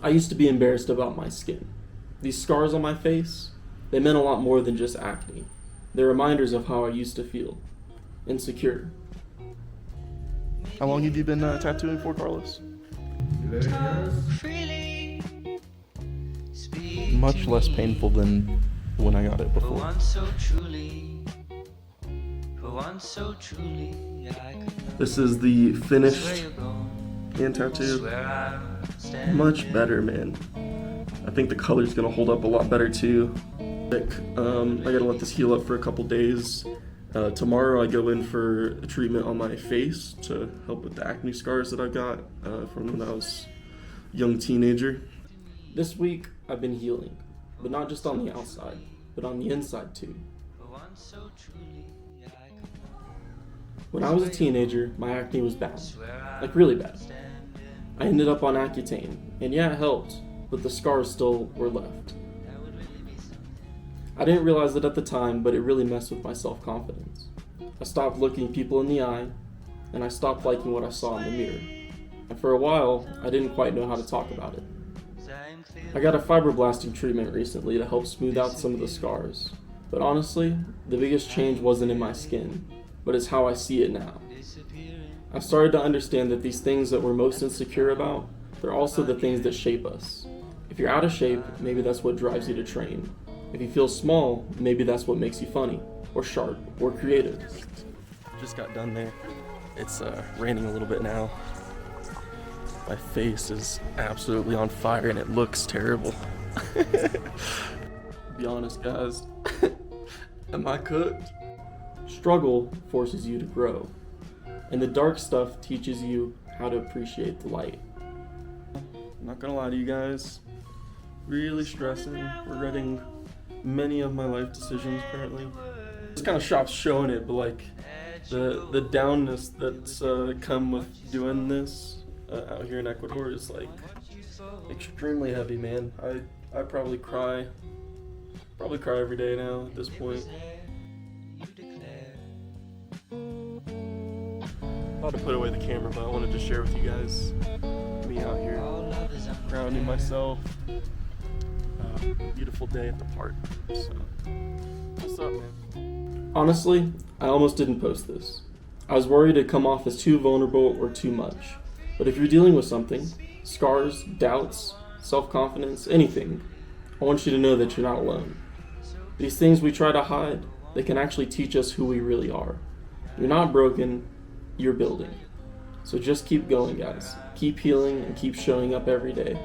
I used to be embarrassed about my skin. These scars on my face, they meant a lot more than just acne. They're reminders of how I used to feel. Insecure. How long have you been tattooing for, Carlos? Much less painful than when I got it before. This is the finished hand tattoo. Much better, man. I think the color's gonna hold up a lot better too. I gotta let this heal up for a couple days. Tomorrow I go in for a treatment on my face to help with the acne scars that I got from when I was a young teenager. This week, I've been healing, but not just on the outside, but on the inside too. When I was a teenager, my acne was bad, like really bad. I ended up on Accutane, and yeah, it helped, but the scars still were left. I didn't realize it at the time, but it really messed with my self-confidence. I stopped looking people in the eye, and I stopped liking what I saw in the mirror. And for a while, I didn't quite know how to talk about it. I got a fibroblasting treatment recently to help smooth out some of the scars. But honestly, the biggest change wasn't in my skin, but it's how I see it now. I've started to understand that these things that we're most insecure about, they're also the things that shape us. If you're out of shape, maybe that's what drives you to train. If you feel small, maybe that's what makes you funny, or sharp, or creative. Just got done there. It's raining a little bit now. My face is absolutely on fire and it looks terrible. Be honest, guys. Am I cooked? Struggle forces you to grow, and the dark stuff teaches you how to appreciate the light. I'm not gonna lie to you guys. Really stressing, regretting many of my life decisions currently. This kind of shop's showing it, but like the downness that's come with doing this out here in Ecuador is like extremely heavy, man. I probably cry every day now at this point. About to put away the camera, but I wanted to share with you guys me out here grounding myself. Beautiful day at the park. So, what's up, man? Honestly, I almost didn't post this. I was worried it'd come off as too vulnerable or too much. But if you're dealing with something, scars, doubts, self-confidence, anything, I want you to know that you're not alone. These things we try to hide, they can actually teach us who we really are. You're not broken, you're building. So just keep going, guys. Keep healing and keep showing up every day.